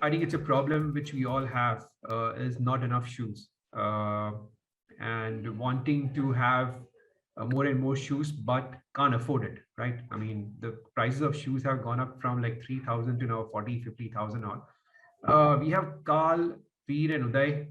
I think it's a problem which we all have, is not enough shoes, and wanting to have more and more shoes, but can't afford it, right? I mean, the prices of shoes have gone up from like 3,000 to now 40, 50,000 on. We have Carl, Veer, and Uday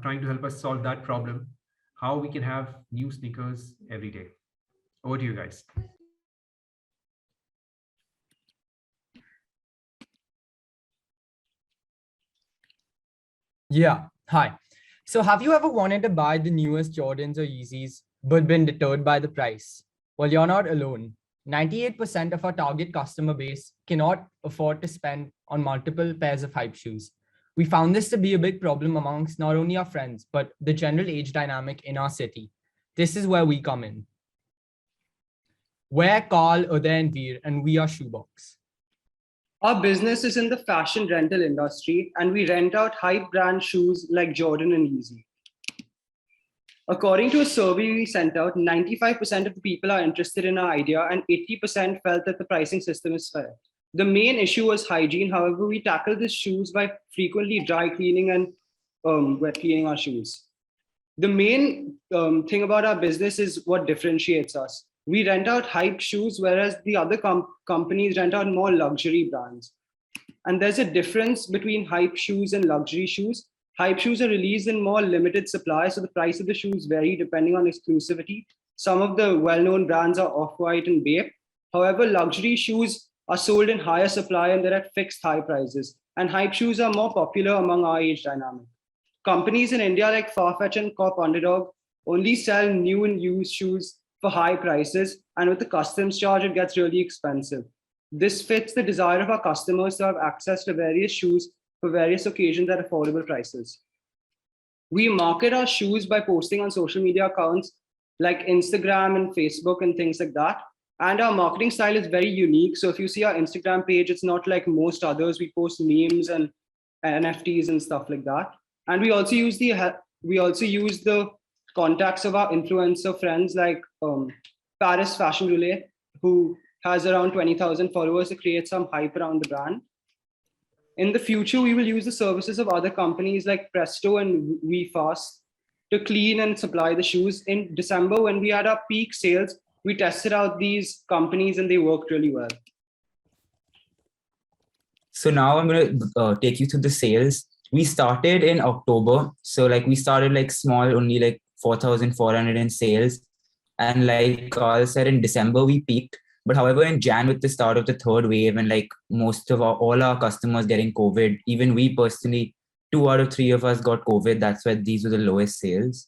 trying to help us solve that problem. How we can have new sneakers every day. Over to you guys. Yeah, hi. So have you ever wanted to buy the newest Jordans or Yeezys, but been deterred by the price? Well, you're not alone. 98% of our target customer base cannot afford to spend on multiple pairs of hype shoes. We found this to be a big problem amongst not only our friends, but the general age dynamic in our city. This is where we come in. We're Carl, Uday, and Veer, and we are Shoebox. Our business is in the fashion rental industry, and we rent out hype brand shoes like Jordan and Yeezy. According to a survey we sent out, 95% of the people are interested in our idea, and 80% felt that the pricing system is fair. The main issue was hygiene. However, we tackled these shoes by frequently dry cleaning and wet cleaning our shoes. The main thing about our business is what differentiates us. We rent out hype shoes, whereas the other companies rent out more luxury brands. And there's a difference between hype shoes and luxury shoes. Hype shoes are released in more limited supply, so the price of the shoes vary depending on exclusivity. Some of the well-known brands are Off-White and Bape. However, luxury shoes are sold in higher supply and they're at fixed high prices. And hype shoes are more popular among our age dynamic. Companies in India like Farfetch and Cop Underdog only sell new and used shoes for high prices, and with the customs charge, it gets really expensive. This fits the desire of our customers to have access to various shoes for various occasions at affordable prices. We market our shoes by posting on social media accounts like Instagram and Facebook and things like that. And our marketing style is very unique. So if you see our Instagram page, it's not like most others. We post memes and NFTs and stuff like that. And we also use the contacts of our influencer friends like Paris Fashion Relay, who has around 20,000 followers to create some hype around the brand. In the future, we will use the services of other companies like Presto and WeFast to clean and supply the shoes. In December, when we had our peak sales, we tested out these companies and they worked really well. So now I'm going to take you through the sales. We started in October. So like we started like small, only like 4,400 in sales. And like Carl said, in December, we peaked. But however, in Jan, with the start of the third wave and like most of all our customers getting COVID, even we personally, 2 out of 3 of us got COVID. That's why these were the lowest sales.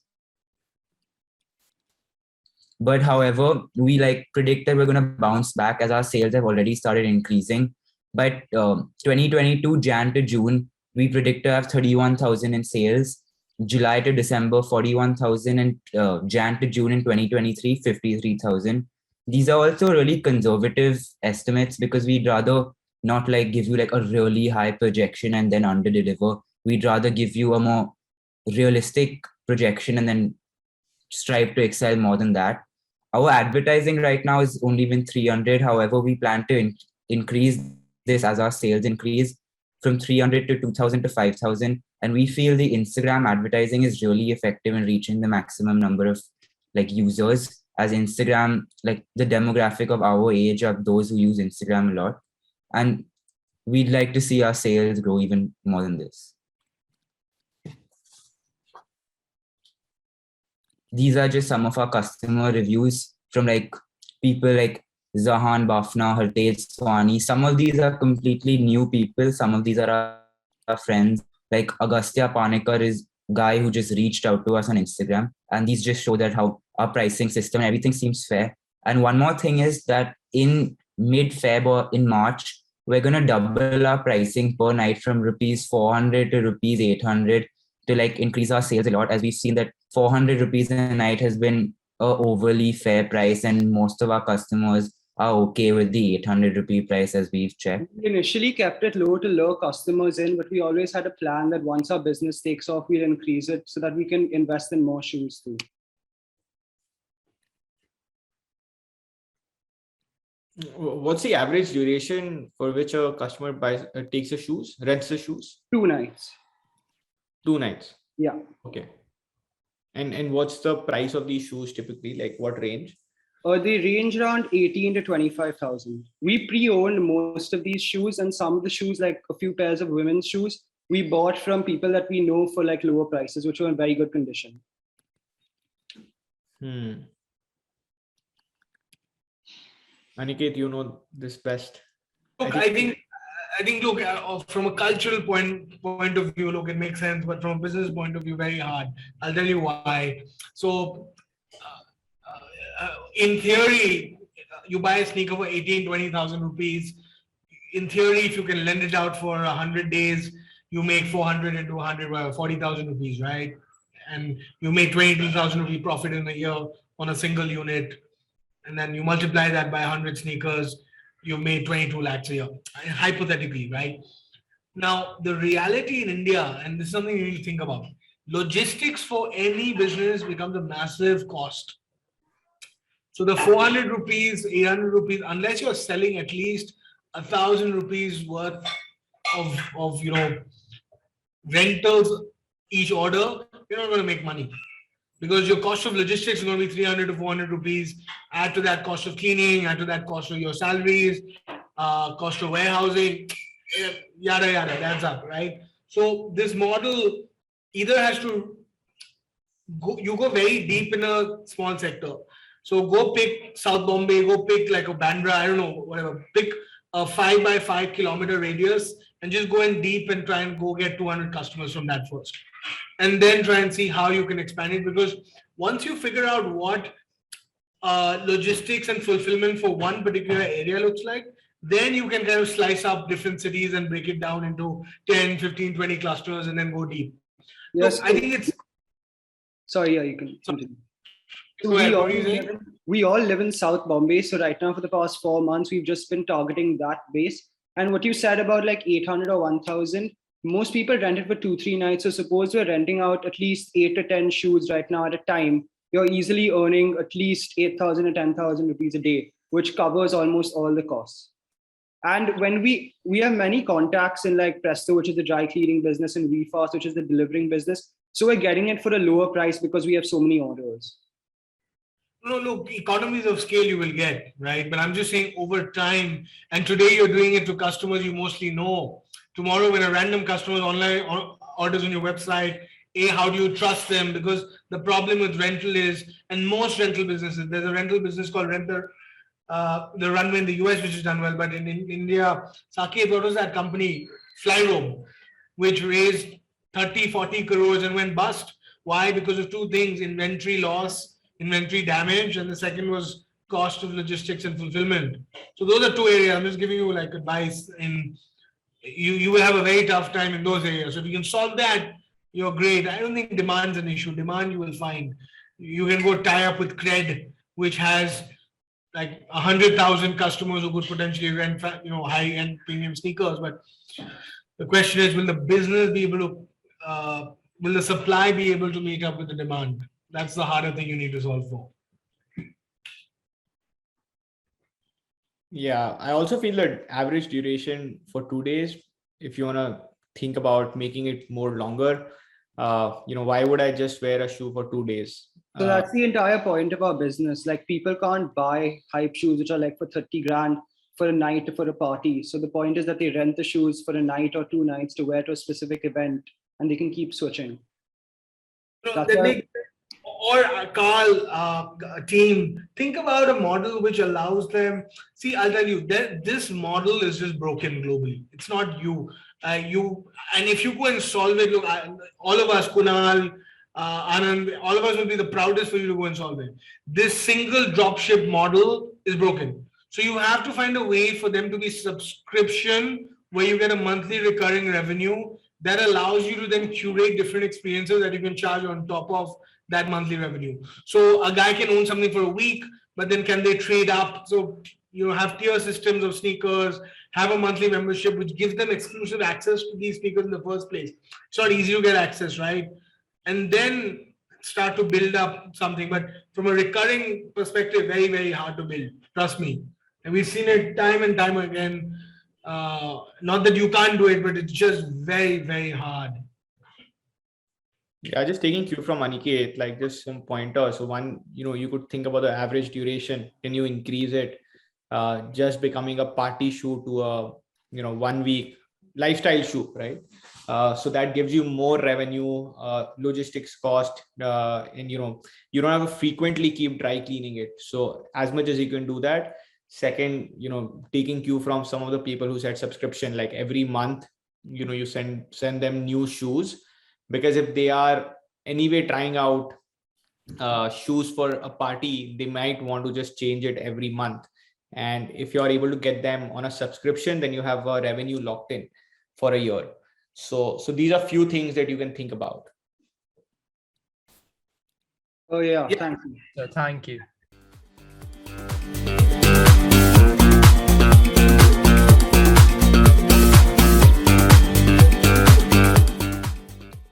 But however, we like predict that we're going to bounce back as our sales have already started increasing. By 2022, Jan to June, we predict to have 31,000 in sales. July to December, 41,000, and Jan to June in 2023, 53,000. These are also really conservative estimates because we'd rather not like give you like a really high projection and then under deliver. We'd rather give you a more realistic projection and then strive to excel more than that. Our advertising right now is only been 300. However, we plan to increase this as our sales increase from 300 to 2,000 to 5,000. And we feel the Instagram advertising is really effective in reaching the maximum number of like users, as Instagram, like the demographic of our age are those who use Instagram a lot. And we'd like to see our sales grow even more than this. These are just some of our customer reviews from like people like Zahan, Bafna, Hartej, Swani. Some of these are completely new people. Some of these are our friends. Like Agastya Panikar is a guy who just reached out to us on Instagram. And these just show that how our pricing system, everything seems fair. And one more thing is that in mid-Feb or in March, we're going to double our pricing per night from rupees 400 to rupees 800 to like increase our sales a lot, as we've seen that 400 rupees a night has been a overly fair price and most of our customers are okay with the 800 rupee price as we've checked. We initially kept it low to lure customers in, but we always had a plan that once our business takes off, we'll increase it so that we can invest in more shoes too. What's the average duration for which a customer takes the shoes, rents the shoes? 2 nights. 2 nights. Yeah. Okay. And what's the price of these shoes typically? Like what range? They range around 18 to 25,000. We pre-owned most of these shoes, and some of the shoes, like a few pairs of women's shoes, we bought from people that we know for like lower prices, which were in very good condition. Aniket, you know this best. Look, I think look, from a cultural point of view, look, it makes sense, but from a business point of view, very hard. I'll tell you why. So, in theory, you buy a sneaker for 20,000 rupees. In theory, if you can lend it out for 100 days, you make 400 into 100, 40,000 rupees, right? And you make 22,000 rupee profit in a year on a single unit. And then you multiply that by 100 sneakers, you made 22 lakhs a year, hypothetically, right? Now, the reality in India, and this is something you need to think about, logistics for any business becomes a massive cost. So the 400 rupees, 800 rupees, unless you're selling at least 1,000 rupees worth of rentals each order, you're not going to make money. Because your cost of logistics is going to be 300 to 400 rupees. Add to that cost of cleaning, add to that cost of your salaries, cost of warehousing, yada, yada, that's up, right? So this model either has to go very deep in a small sector. So go pick South Bombay, go pick like a Bandra, I don't know, whatever. Pick a 5 by 5 kilometer radius and just go in deep and try and go get 200 customers from that first. And then try and see how you can expand it, because once you figure out what logistics and fulfillment for one particular area looks like, then you can kind of slice up different cities and break it down into 10, 15, 20 clusters and then go deep. Yes, so I think it's... Sorry, yeah, you can continue. So we all live in South Bombay. So right now for the past 4 months, we've just been targeting that base. And what you said about like 800 or 1,000, most people rent it for 2-3 nights. So suppose we're renting out at least 8 to 10 shoes right now at a time, you're easily earning at least 8,000 to 10,000 rupees a day, which covers almost all the costs. And when we have many contacts in like Presto, which is the dry cleaning business, and VFast, which is the delivering business. So we're getting it for a lower price because we have so many orders. No, look, economies of scale you will get, right? But I'm just saying over time, and today you're doing it to customers you mostly know. Tomorrow, when a random customer online orders on your website, how do you trust them? Because the problem with rental is, and most rental businesses, there's a rental business called the Runway in the US, which is done well, but in India, Saket, what was that company? Flyrobe, which raised 30, 40 crores and went bust. Why? Because of two things: inventory loss, inventory damage, and the second was cost of logistics and fulfillment. So those are two areas. I'm just giving you like advice. And you will have a very tough time in those areas. So if you can solve that, you're great. I don't think demand's an issue. Demand you will find. You can go tie up with Cred, which has like 100,000 customers who could potentially rent, high-end premium sneakers. But the question is, will the business be able to, will the supply be able to meet up with the demand? That's the harder thing you need to solve for. Yeah, I also feel that average duration for 2 days, if you want to think about making it more longer, why would I just wear a shoe for 2 days? So that's the entire point of our business. Like people can't buy hype shoes, which are like for 30 grand for a night or for a party. So the point is that they rent the shoes for a night or 2 nights to wear to a specific event, and they can keep switching. Or Carl, team, think about a model which allows them. See, I'll tell you that this model is just broken globally. It's not you. And if you go and solve it, look, all of us, Kunal, Anand, all of us will be the proudest for you to go and solve it. This single dropship model is broken. So you have to find a way for them to be subscription, where you get a monthly recurring revenue that allows you to then curate different experiences that you can charge on top of that monthly revenue. So a guy can own something for a week, but then can they trade up? So, have tier systems of sneakers, have a monthly membership, which gives them exclusive access to these sneakers in the first place. It's not easy to get access, right? And then start to build up something. But from a recurring perspective, very, very hard to build. Trust me. And we've seen it time and time again. Not that you can't do it, but it's just very, very hard. Yeah, just taking cue from Aniket, like just some pointers. So one, you could think about the average duration. Can you increase it? Just becoming a party shoe to a 1 week lifestyle shoe, right? So that gives you more revenue, logistics cost, and you don't have to frequently keep dry cleaning it. So as much as you can do that. Second, taking cue from some of the people who said subscription, like every month, you send them new shoes, because if they are anyway trying out shoes for a party, they might want to just change it every month. And if you're able to get them on a subscription, then you have a revenue locked in for a year. So these are few things that you can think about. Oh yeah, Yeah. thank you. So thank you.